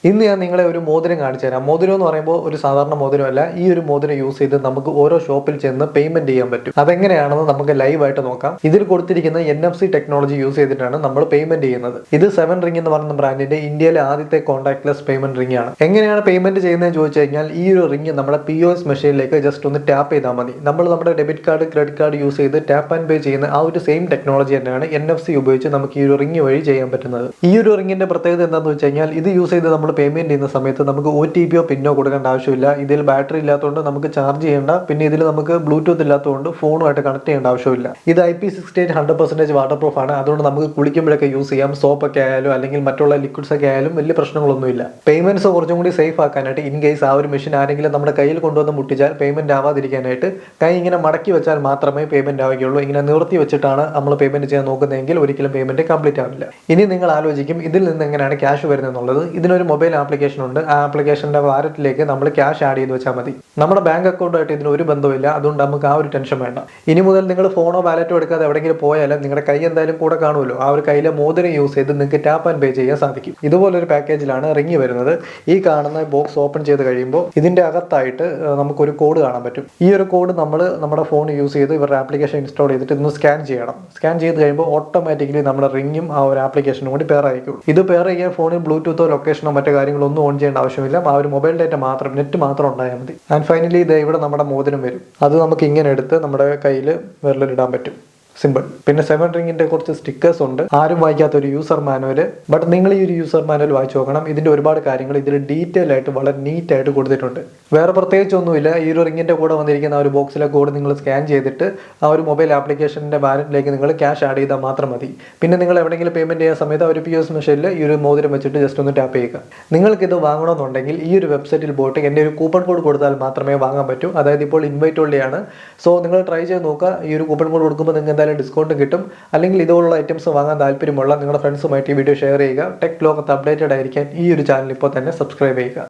ഇന്ന് ഞാൻ നിങ്ങളെ ഒരു മോതിരം കാണിച്ചു തരാം. മോതിരം എന്ന് പറയുമ്പോൾ ഒരു സാധാരണ മോതിരമല്ല. ഈ ഒരു മോതിരം യൂസ് ചെയ്ത് നമുക്ക് ഓരോ ഷോപ്പിൽ ചെന്ന് പേയ്മെന്റ് ചെയ്യാൻ പറ്റും. അതെങ്ങനെയാണെന്ന് നമുക്ക് ലൈവായിട്ട് നോക്കാം. ഇതിൽ കൊടുത്തിരിക്കുന്ന NFC ടെക്നോളജി യൂസ് ചെയ്തിട്ടാണ് നമ്മൾ പേയ്മെന്റ് ചെയ്യുന്നത്. ഇത് 7 റിംഗ് എന്ന് പറയുന്ന ബ്രാൻഡിന്റെ ഇന്ത്യയിലെ ആദ്യത്തെ കോൺടാക്ട്ലെസ് പേയ്മെന്റ് റിംഗ് ആണ്. എങ്ങനെയാണ് പേയ്മെന്റ് ചെയ്യുന്നത് ചോദിച്ചു കഴിഞ്ഞാൽ ഈ ഒരു റിംഗ് നമ്മുടെ POS മെഷീനിലേക്ക് ജസ്റ്റ് ഒന്ന് ടാപ്പ് ചെയ്താൽ മതി. നമ്മൾ നമ്മുടെ debit card, credit card use ചെയ്ത് ടാപ്പ് ആൻഡ് പേ ചെയ്യുന്ന ആ ഒരു സെയിം ടെക്നോളജി തന്നെയാണ് NFC ഉപയോഗിച്ച് നമുക്ക് ഈ ഒരു റിംഗ് വഴി ചെയ്യാൻ പറ്റുന്നത്. ഈ ഒരു റിംഗിന്റെ പ്രത്യേകത എന്താണെന്ന് വെച്ച് കഴിഞ്ഞാൽ ഇത് യൂസ് ചെയ്ത് നമ്മൾ പേയ്മെന്റ് ചെയ്യുന്ന സമയത്ത് നമുക്ക് OTP പിന്നോ കൊടുക്കേണ്ട ആവശ്യമില്ല. ഇതിൽ ബാറ്ററി ഇല്ലാത്തതുകൊണ്ട് നമുക്ക് ചാർജ് ചെയ്യേണ്ട, പിന്നെ ഇതിൽ നമുക്ക് ബ്ലൂടൂത്ത് ഇല്ലാത്തതുകൊണ്ട് ഫോണുമായിട്ട് കണക്ട് ചെയ്യേണ്ട ആവശ്യമില്ല. ഇത് IP68 100% വാട്ടർ പ്രൂഫ് ആണ്. അതുകൊണ്ട് നമുക്ക് കുളിക്കുമ്പോഴൊക്കെ യൂസ് ചെയ്യാം. സോപ്പൊക്കെ ആയാലും അല്ലെങ്കിൽ മറ്റുള്ള ലിക്വിഡ്സ് ഒക്കെ ആയാലും വലിയ പ്രശ്നങ്ങളൊന്നുമില്ല. പേയ്മെന്റ്സ് കുറച്ചും കൂടി സേഫ് ആക്കാനായിട്ട് ഇൻ കേസ് ആ ഒരു മെഷീൻ ആരെങ്കിലും നമ്മുടെ കയ്യിൽ കൊണ്ടുവന്ന് മുട്ടിച്ചാൽ പേയ്മെന്റ് ആവാതിരിക്കാനായിട്ട് കൈ ഇങ്ങനെ മടക്കി വെച്ചാൽ മാത്രമേ പേയ്മെന്റ് ആവുകയുള്ളൂ. ഇങ്ങനെ നിർത്തി വെച്ചിട്ടാണ് നമ്മൾ പേയ്മെന്റ് ചെയ്യാൻ നോക്കുന്നതെങ്കിൽ ഒരിക്കലും പേയ്മെന്റ് കംപ്ലീറ്റ് ആവില്ല. ഇനി നിങ്ങൾ ആലോചിക്കും ഇതിൽ നിന്ന് എങ്ങനെയാണ് ക്യാഷ് വരുന്നത് എന്നുള്ളത്. ഇതിനൊരു മൊബൈൽ ആപ്ലിക്കേഷൻ ഉണ്ട്. ആ ആപ്ലിക്കേഷന്റെ വാലറ്റിലേക്ക് നമ്മൾ ക്യാഷ് ആഡ് ചെയ്ത് വെച്ചാൽ മതി. നമ്മുടെ ബാങ്ക് അക്കൗണ്ടായിട്ട് ഇതിന് ഒരു ബന്ധമില്ല. അതുകൊണ്ട് നമുക്ക് ആ ഒരു ടെൻഷൻ വേണ്ട. ഇനി മുതൽ നിങ്ങൾ ഫോണോ വാലറ്റോ എടുക്കാതെ എവിടെയെങ്കിലും പോയാലും നിങ്ങളുടെ കൈ എന്തായാലും കൂടെ കാണുമല്ലോ. ആ ഒരു കയ്യിലെ മോതിരം യൂസ് ചെയ്ത് നിങ്ങൾക്ക് ടാപ്പ് ആൻഡ് പേ ചെയ്യാൻ സാധിക്കും. ഇതുപോലൊരു പാക്കേജിലാണ് റിംഗ് വരുന്നത്. ഈ കാണുന്ന ബോക്സ് ഓപ്പൺ ചെയ്ത് കഴിയുമ്പോൾ ഇതിന്റെ അകത്തായിട്ട് നമുക്കൊരു കോഡ് കാണാൻ പറ്റും. ഈ ഒരു കോഡ് നമ്മൾ നമ്മുടെ ഫോൺ യൂസ് ചെയ്ത് ഇവരുടെ ആപ്ലിക്കേഷൻ ഇൻസ്റ്റാൾ ചെയ്തിട്ട് ഇന്ന് സ്കാൻ ചെയ്യണം. സ്കാൻ ചെയ്ത് കഴിയുമ്പോൾ ഓട്ടോമാറ്റിക്കലി നമ്മുടെ റിംഗും ആ ഒരു ആപ്ലിക്കേഷനും കൂടി പെയർ ആയിരിക്കും. ഇത് പെയർ ചെയ്യാൻ ഫോണിൽ ബ്ലൂടൂത്തോ ലൊക്കേഷനോ മറ്റു കാര്യങ്ങളൊന്നും ഓൺ ചെയ്യേണ്ട ആവശ്യമില്ല. ആ ഒരു മൊബൈൽ ഡേറ്റ മാത്രം, നെറ്റ് മാത്രം ഉണ്ടായാൽ മതി. ആൻഡ് ഫൈനലി ഇത് ഇവിടെ നമ്മുടെ മോതിരം വരും. അത് നമുക്ക് ഇങ്ങനെ എടുത്ത് നമ്മുടെ കയ്യിൽ വിരലിടാൻ പറ്റും. സിമ്പിൾ. പിന്നെ 7 റിംഗിന്റെ കുറച്ച് സ്റ്റിക്കേഴ്സ് ഉണ്ട്. ആരും വായിക്കാത്ത ഒരു യൂസർ മാനുവൽ. ബട്ട് നിങ്ങൾ ഈ ഒരു യൂസർ മാനുവൽ വായിച്ചു നോക്കണം. ഇതിന്റെ ഒരുപാട് കാര്യങ്ങൾ ഇതിൽ ഡീറ്റെയിൽ ആയിട്ട് വളരെ നീറ്റ് ആയിട്ട് കൊടുത്തിട്ടുണ്ട്. വേറെ പ്രത്യേകിച്ചൊന്നുമില്ല. ഈ ഒരു റിംഗിന്റെ കൂടെ വന്നിരിക്കുന്ന ആ ഒരു ബോക്സിലെ കോഡ് നിങ്ങൾ സ്കാൻ ചെയ്തിട്ട് ആ ഒരു മൊബൈൽ ആപ്ലിക്കേഷന്റെ വാലറ്റിലേക്ക് നിങ്ങൾ ക്യാഷ് ആഡ് ചെയ്താൽ മാത്രം മതി. പിന്നെ നിങ്ങൾ എവിടെയെങ്കിലും പേയ്മെന്റ് ചെയ്യുന്ന സമയത്ത് ആ ഒരു POS മെഷീനിൽ ഈ ഒരു മോതിരം വെച്ചിട്ട് ജസ്റ്റ് ഒന്ന് ടാപ്പ് ചെയ്യുക. നിങ്ങൾക്ക് ഇത് വാങ്ങണമെന്നുണ്ടെങ്കിൽ ഈ ഒരു വെബ്സൈറ്റിൽ പോയിട്ട് എൻ്റെ ഒരു കൂപ്പൺ കോഡ് കൊടുത്താൽ മാത്രമേ വാങ്ങാൻ പറ്റൂ. അതായത് ഇപ്പോൾ ഇൻവൈറ്റ് ഓൺലിയാണ്. സോ നിങ്ങൾ ട്രൈ ചെയ്ത് നോക്കുക. ഈ ഒരു കൂപ്പൺ കോഡ് കൊടുക്കുമ്പോൾ നിങ്ങൾക്ക് എന്തായാലും ഡിസ്കൗണ്ട് കിട്ടും. അല്ലെങ്കിൽ ഇതുപോലുള്ള ഐറ്റംസ് വാങ്ങാൻ താല്പര്യമുള്ള നിങ്ങളുടെ ഫ്രണ്ട്സുമായിട്ട് ഈ വീഡിയോ ഷെയർ ചെയ്യുക. ടെക് ലോകത്ത് അപ്ഡേറ്റഡ് ആയിരിക്കാൻ ഈ ഒരു ചാനൽ ഇപ്പോൾ തന്നെ സബ്സ്ക്രൈബ് ചെയ്യുക.